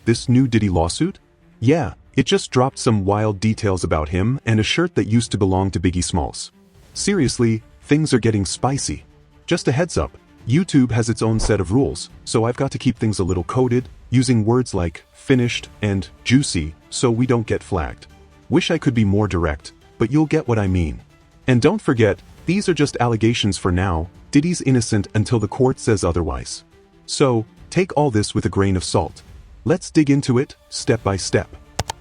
this new Diddy lawsuit? Yeah, it just dropped some wild details about him and a shirt that used to belong to Biggie Smalls. Seriously, things are getting spicy. Just a heads up, YouTube has its own set of rules, so I've got to keep things a little coded, using words like finished and juicy so we don't get flagged. Wish I could be more direct, but you'll get what I mean. And don't forget, these are just allegations for now. Diddy's innocent until the court says otherwise. So, take all this with a grain of salt. Let's dig into it, step by step.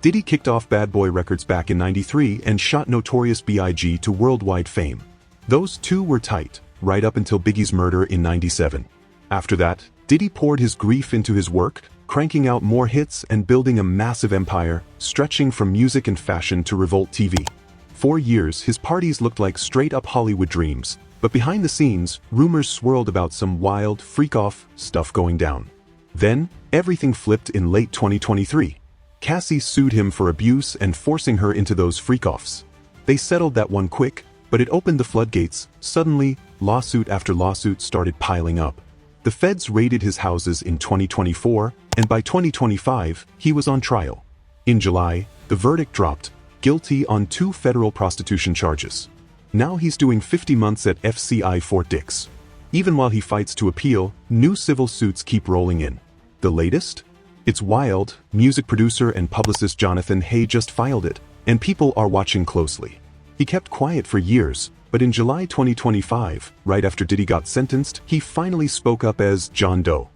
Diddy kicked off Bad Boy Records back in '93 and shot Notorious B.I.G. to worldwide fame. Those two were tight, right up until Biggie's murder in '97. After that, Diddy poured his grief into his work, cranking out more hits and building a massive empire, stretching from music and fashion to Revolt TV. For years, his parties looked like straight-up Hollywood dreams, but behind the scenes, rumors swirled about some wild, freak-off stuff going down. Then, everything flipped in late 2023. Cassie sued him for abuse and forcing her into those freak-offs. They settled that one quick, but it opened the floodgates. Suddenly, lawsuit after lawsuit started piling up. The feds raided his houses in 2024, and by 2025, he was on trial. In July, the verdict dropped, guilty on 2 federal prostitution charges. Now he's doing 50 months at FCI Fort Dix. Even while he fights to appeal, new civil suits keep rolling in. The latest? It's wild. Music producer and publicist Jonathan Hay just filed it, and people are watching closely. He kept quiet for years, but in July 2025, right after Diddy got sentenced, he finally spoke up as John Doe.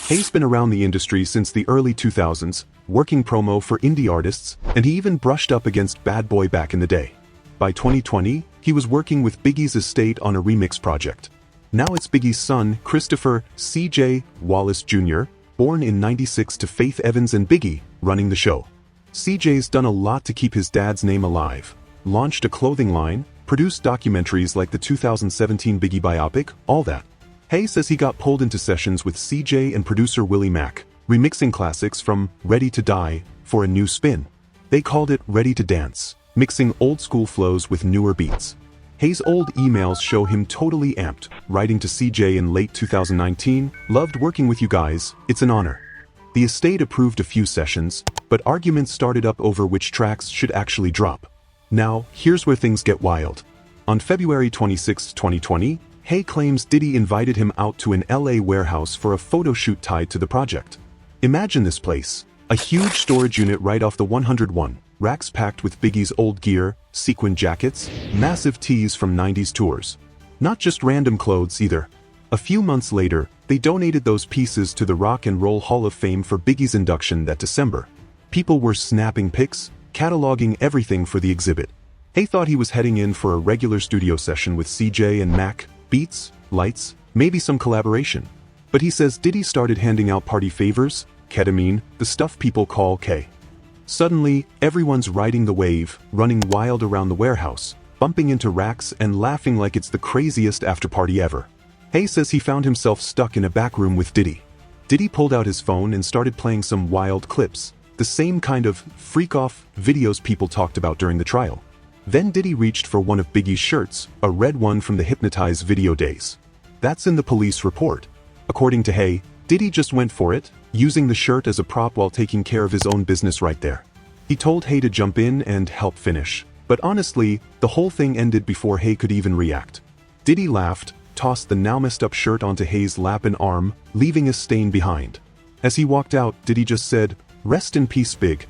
Hay's been around the industry since the early 2000s, working promo for indie artists, and he even brushed up against Bad Boy back in the day. By 2020, he was working with Biggie's estate on a remix project. Now it's Biggie's son, Christopher C.J. Wallace Jr., born in '96 to Faith Evans and Biggie, running the show. CJ's done a lot to keep his dad's name alive. Launched a clothing line, produced documentaries like the 2017 Biggie biopic, all that. Hay says he got pulled into sessions with CJ and producer Willie Mack, remixing classics from Ready to Die for a new spin. They called it Ready to Dance, mixing old school flows with newer beats. Hay's old emails show him totally amped, writing to CJ in late 2019, "Loved working with you guys, it's an honor." The estate approved a few sessions, but arguments started up over which tracks should actually drop. Now, here's where things get wild. On February 26, 2020, Hay claims Diddy invited him out to an LA warehouse for a photo shoot tied to the project. Imagine this place, a huge storage unit right off the 101, racks packed with Biggie's old gear, sequin jackets, massive tees from '90s tours. Not just random clothes either. A few months later, they donated those pieces to the Rock and Roll Hall of Fame for Biggie's induction that December. People were snapping pics, cataloging everything for the exhibit. Hay thought he was heading in for a regular studio session with CJ and Mac, beats, lights, maybe some collaboration. But he says Diddy started handing out party favors, ketamine, the stuff people call K. Suddenly, everyone's riding the wave, running wild around the warehouse, bumping into racks and laughing like it's the craziest after-party ever. Hay says he found himself stuck in a back room with Diddy. Diddy pulled out his phone and started playing some wild clips, the same kind of freak-off videos people talked about during the trial. Then Diddy reached for one of Biggie's shirts, a red one from the Hypnotize video days. That's in the police report. According to Hay, Diddy just went for it, using the shirt as a prop while taking care of his own business right there. He told Hay to jump in and help finish. But honestly, the whole thing ended before Hay could even react. Diddy laughed, tossed the now messed up shirt onto Hay's lap and arm, leaving a stain behind. As he walked out, Diddy just said, "Rest in peace, Big."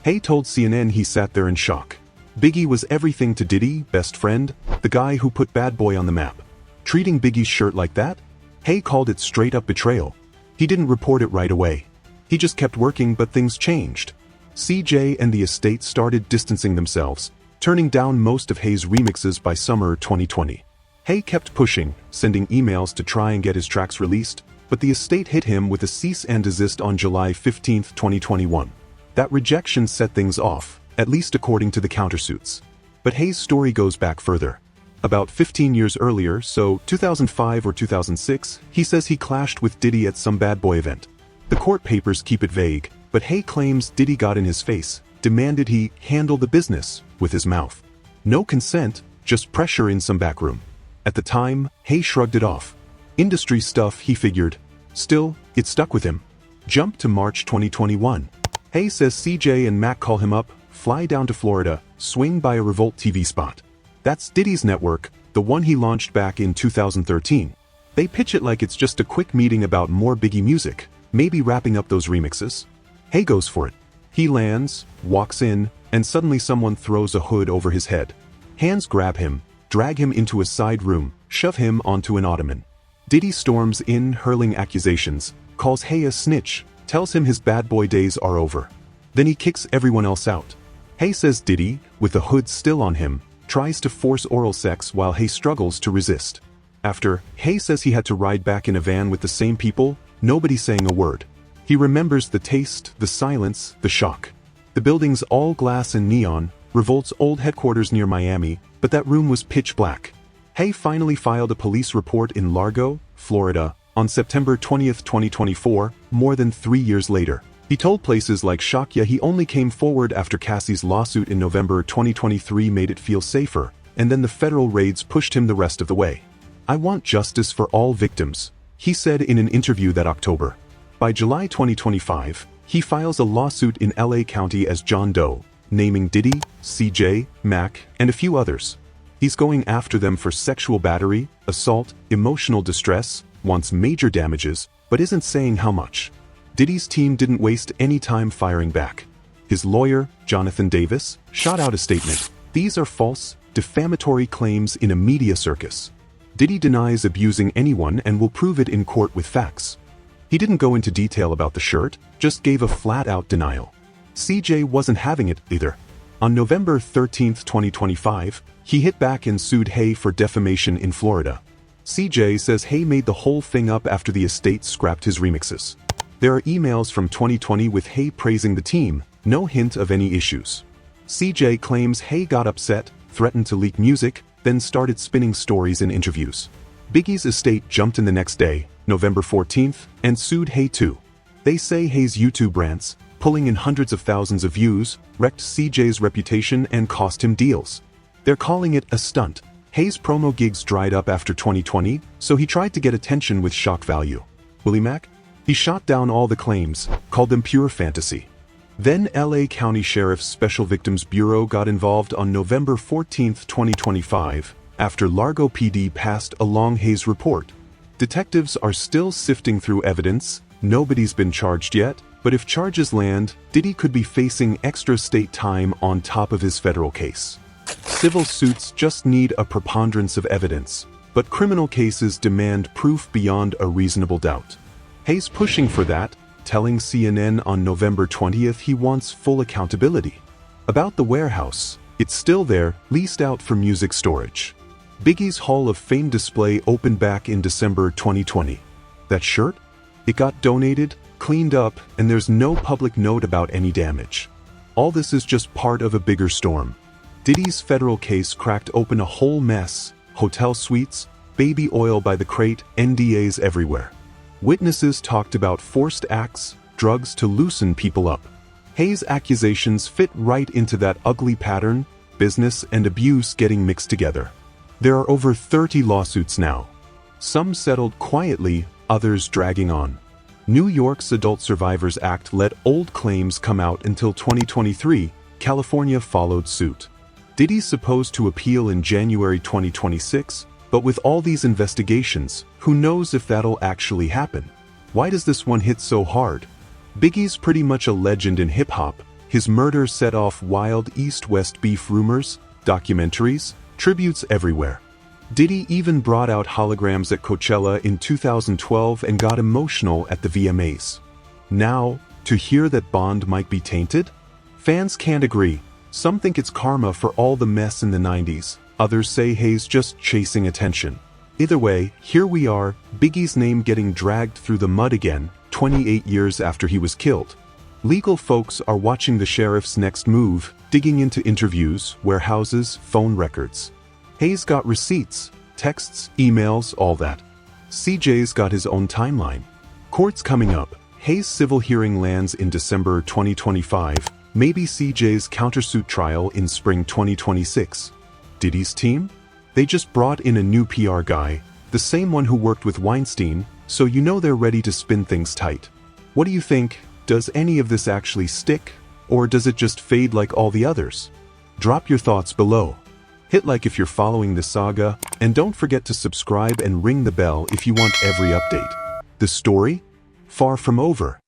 Hay told CNN he sat there in shock. Biggie was everything to Diddy, best friend, the guy who put Bad Boy on the map. Treating Biggie's shirt like that? Hay called it straight-up betrayal. He didn't report it right away. He just kept working, but things changed. CJ and the estate started distancing themselves, turning down most of Hay's remixes by summer 2020. Hay kept pushing, sending emails to try and get his tracks released, but the estate hit him with a cease and desist on July 15, 2021. That rejection set things off, at least according to the countersuits. But Hay's story goes back further. About 15 years earlier, so 2005 or 2006, he says he clashed with Diddy at some Bad Boy event. The court papers keep it vague, but Hay claims Diddy got in his face, demanded he handle the business with his mouth. No consent, just pressure in some back room. At the time, Hay shrugged it off. Industry stuff, he figured. Still, it stuck with him. Jump to March 2021. Hayes says CJ and Mac call him up, fly down to Florida, swing by a Revolt TV spot. That's Diddy's network, the one he launched back in 2013. They pitch it like it's just a quick meeting about more Biggie music, maybe wrapping up those remixes. Hay goes for it. He lands, walks in, and suddenly someone throws a hood over his head. Hands grab him, drag him into a side room, shove him onto an ottoman. Diddy storms in, hurling accusations, calls Hay a snitch, tells him his bad boy days are over. Then he kicks everyone else out. Hay says Diddy, with the hood still on him, tries to force oral sex while Hay struggles to resist. After, Hay says he had to ride back in a van with the same people, nobody saying a word. He remembers the taste, the silence, the shock. The building's all glass and neon, Revolt's old headquarters near Miami, but that room was pitch black. Hay finally filed a police report in Largo, Florida, on September 20, 2024, more than 3 years later. He told places like Shakya he only came forward after Cassie's lawsuit in November 2023 made it feel safer, and then the federal raids pushed him the rest of the way. "I want justice for all victims," he said in an interview that October. By July 2025, he files a lawsuit in LA County as John Doe, naming Diddy, CJ, Mac, and a few others. He's going after them for sexual battery, assault, emotional distress, wants major damages, but isn't saying how much. Diddy's team didn't waste any time firing back. His lawyer, Jonathan Davis, shot out a statement. "These are false, defamatory claims in a media circus." Diddy denies abusing anyone and will prove it in court with facts. He didn't go into detail about the shirt, just gave a flat-out denial. CJ wasn't having it either. On November 13, 2025, he hit back and sued Hay for defamation in Florida. CJ says Hay made the whole thing up after the estate scrapped his remixes. There are emails from 2020 with Hay praising the team, no hint of any issues. CJ claims Hay got upset, threatened to leak music, then started spinning stories in interviews. Biggie's estate jumped in the next day, November 14th, and sued Hay too. They say Hay's YouTube rants, pulling in hundreds of thousands of views, wrecked CJ's reputation and cost him deals. They're calling it a stunt. Hay's promo gigs dried up after 2020, so he tried to get attention with shock value. Willie Mac? He shot down all the claims, called them pure fantasy. Then LA County Sheriff's Special Victims Bureau got involved on November 14, 2025, after Largo PD passed along Hay's report. Detectives are still sifting through evidence, nobody's been charged yet, but if charges land, Diddy could be facing extra state time on top of his federal case. Civil suits just need a preponderance of evidence, but criminal cases demand proof beyond a reasonable doubt. Hay's pushing for that, telling CNN on November 20th he wants full accountability. About the warehouse, it's still there, leased out for music storage. Biggie's Hall of Fame display opened back in December 2020. That shirt? It got donated, cleaned up, and there's no public note about any damage. All this is just part of a bigger storm. Diddy's federal case cracked open a whole mess: hotel suites, baby oil by the crate, NDAs everywhere. Witnesses talked about forced acts, drugs to loosen people up. Hay's accusations fit right into that ugly pattern: business and abuse getting mixed together. There are over 30 lawsuits now. Some settled quietly, others dragging on. New York's Adult Survivors Act let old claims come out until 2023, California followed suit. Diddy's supposed to appeal in January 2026, but with all these investigations, who knows if that'll actually happen? Why does this one hit so hard? Biggie's pretty much a legend in hip-hop. His murder set off wild East-West beef rumors, documentaries, tributes everywhere. Diddy even brought out holograms at Coachella in 2012 and got emotional at the VMAs. Now, to hear that Bond might be tainted? Fans can't agree. Some think it's karma for all the mess in the 90s. Others say Hay's just chasing attention. Either way, here we are, Biggie's name getting dragged through the mud again, 28 years after he was killed. Legal folks are watching the sheriff's next move, digging into interviews, warehouses, phone records. Hay's got receipts, texts, emails, all that. CJ's got his own timeline. Court's coming up. Hay's civil hearing lands in December 2025, maybe CJ's countersuit trial in spring 2026. Diddy's team? They just brought in a new PR guy, the same one who worked with Weinstein, so you know they're ready to spin things tight. What do you think? Does any of this actually stick, or does it just fade like all the others? Drop your thoughts below. Hit like if you're following the saga, and don't forget to subscribe and ring the bell if you want every update. The story? Far from over.